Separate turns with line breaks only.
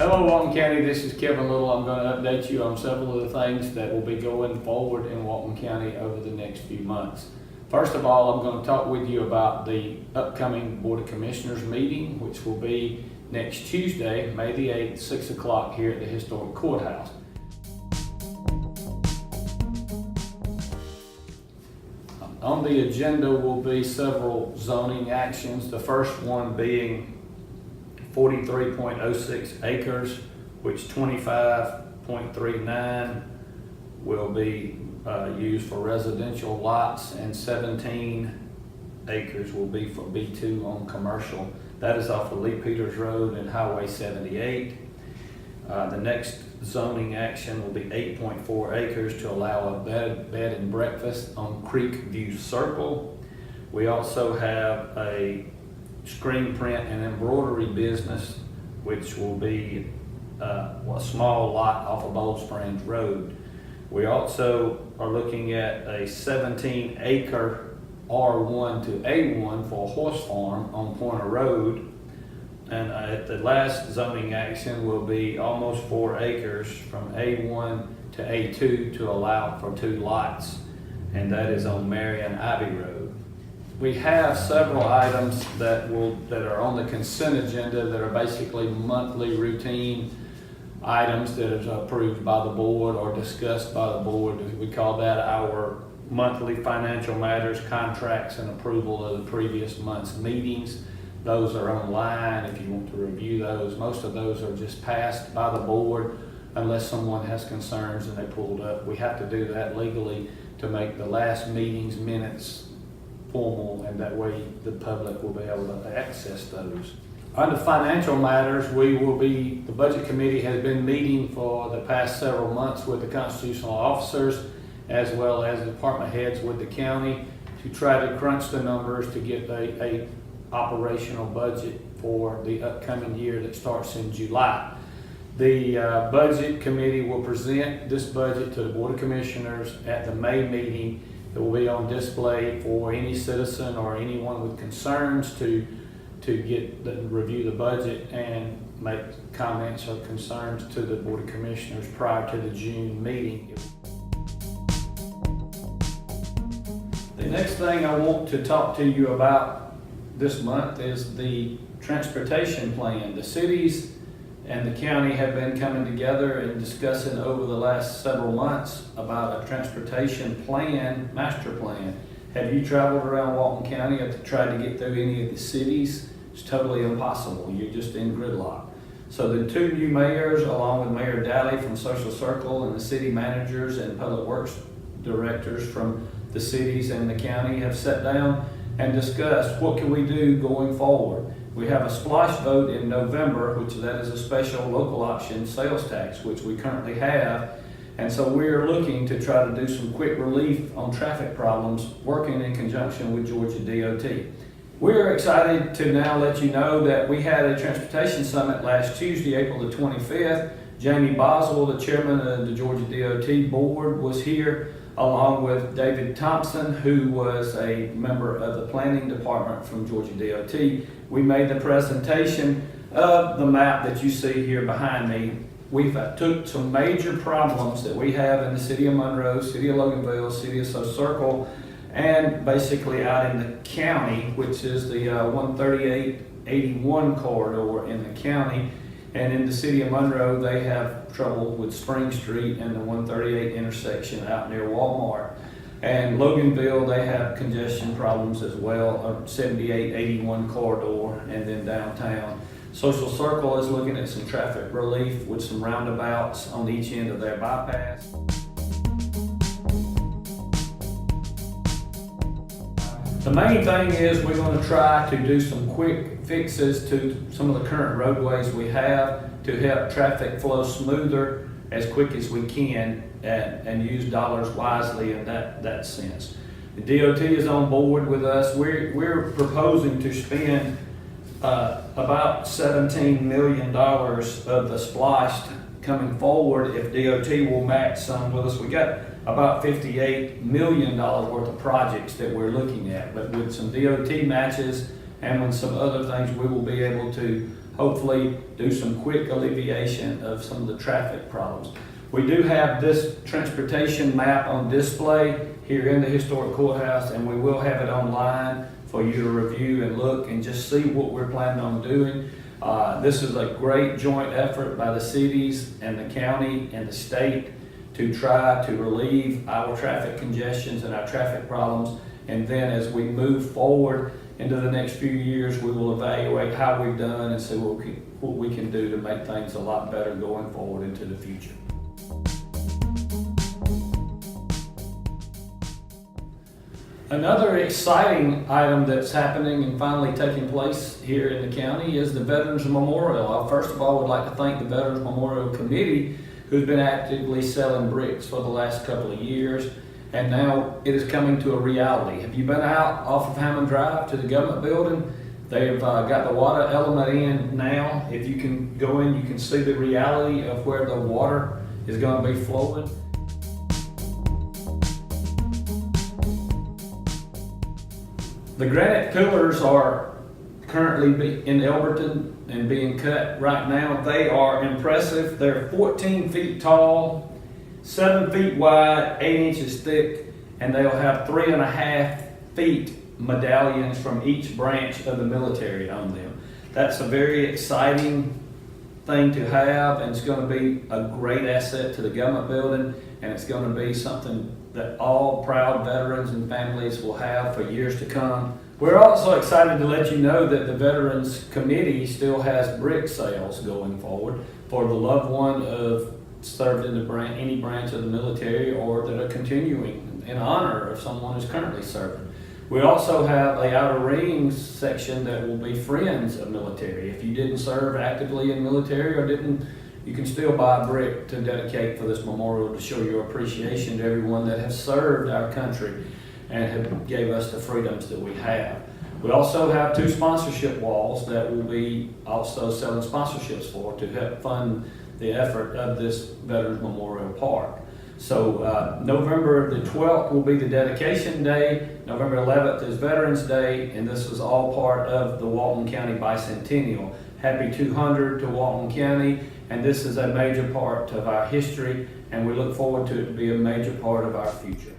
Hello Walton County, this is Kevin Little. I'm going to update you on several of the things that will be going forward in Walton County over the next few months. First of all, I'm going to talk with you about the upcoming Board of Commissioners meeting, which will be next Tuesday, May the 8th, 6 o'clock here at the Historic Courthouse. On the agenda will be several zoning actions, the first one being 43.06 acres, which 25.39 will be used for residential lots and 17 acres will be for B2 on commercial. That is off of Lee Peters Road and Highway 78. The next zoning action will be 8.4 acres to allow a bed and breakfast on Creek View Circle. We also have a screen print and embroidery business, which will be a small lot off of Bold Springs Road. We also are looking at a 17-acre R1 to A1 for a horse farm on Pointer Road. And at the last zoning action will be almost 4 acres from A1 to A2 to allow for 2 lots, and that is on Marion Ivy Road. We have several items that are on the consent agenda that are basically monthly routine items that is approved by the board or discussed by the board. We call that our monthly financial matters, contracts, and approval of the previous month's meetings. Those are online if you want to review those. Most of those are just passed by the board unless someone has concerns and they pulled up. We have to do that legally to make the last meeting's minutes formal, and that way the public will be able to access those. Under financial matters, the Budget Committee has been meeting for the past several months with the constitutional officers as well as the department heads with the county to try to crunch the numbers to get a operational budget for the upcoming year that starts in July. The Budget Committee will present this budget to the Board of Commissioners at the May meeting. It will be on display for any citizen or anyone with concerns to review the budget and make comments or concerns to the Board of Commissioners prior to the June meeting. The next thing I want to talk to you about this month is the transportation plan. The cities and the county have been coming together and discussing over the last several months about a transportation plan, master plan. Have you traveled around Walton County to try to get through any of the cities? It's totally impossible. You're just in gridlock. So the 2 new mayors, along with Mayor Daly from Social Circle and the city managers and public works directors from the cities and the county, have sat down and discussed what can we do going forward. We have a splash vote in November, which that is a special local option sales tax, which we currently have. And so we're looking to try to do some quick relief on traffic problems, working in conjunction with Georgia DOT. We're excited to now let you know that we had a transportation summit last Tuesday, April the 25th. Jamie Boswell, the chairman of the Georgia DOT board, was here, along with David Thompson, who was a member of the planning department from Georgia DOT. We made the presentation of the map that you see here behind me. We've took some major problems that we have in the city of Monroe, city of Loganville, city of Social Circle, and basically out in the county, which is the 13881 corridor in the county. And in the city of Monroe, they have trouble with Spring Street and the 138 intersection out near Walmart. And Loganville, they have congestion problems as well, 7881 corridor, and then downtown. Social Circle is looking at some traffic relief with some roundabouts on each end of their bypass. The main thing is we're going to try to do some quick fixes to some of the current roadways we have to help traffic flow smoother as quick as we can and use dollars wisely in that sense. The DOT is on board with us. We're proposing to spend about $17 million of the spliced coming forward if DOT will match some with us. We got about $58 million worth of projects that we're looking at, but with some DOT matches and with some other things, we will be able to hopefully do some quick alleviation of some of the traffic problems. We do have this transportation map on display here in the historic courthouse, and we will have it online for you to review and look and just see what we're planning on doing. This is a great joint effort by the cities and the county and the state to try to relieve our traffic congestions and our traffic problems. And then as we move forward into the next few years, we will evaluate how we've done and see what we can do to make things a lot better going forward into the future. Another exciting item that's happening and finally taking place here in the county is the Veterans Memorial. I first of all would like to thank the Veterans Memorial Committee, who's been actively selling bricks for the last couple of years, and now it is coming to a reality. Have you been out off of Hammond Drive to the government building? They've got the water element in now. If you can go in, you can see the reality of where the water is going to be flowing. The granite pillars are currently in Elberton and being cut right now. They are impressive. They're 14 feet tall, 7 feet wide, 8 inches thick, and they'll have 3.5 feet medallions from each branch of the military on them. That's a very exciting thing to have, and it's going to be a great asset to the government building, and it's going to be something that all proud veterans and families will have for years to come. We're also excited to let you know that the Veterans Committee still has brick sales going forward for the loved one of served in any branch of the military or that are continuing in honor of someone who's currently serving. We also have a outer rings section that will be friends of military. If you didn't serve actively in military or didn't, you can still buy a brick to dedicate for this memorial to show your appreciation to everyone that has served our country and have gave us the freedoms that we have. We also have 2 sponsorship walls that will be also selling sponsorships for to help fund the effort of this Veterans Memorial Park. So November the 12th will be the dedication day. November 11th is Veterans Day, and this is all part of the Walton County Bicentennial. Happy 200 to Walton County, and this is a major part of our history, and we look forward to it to be a major part of our future.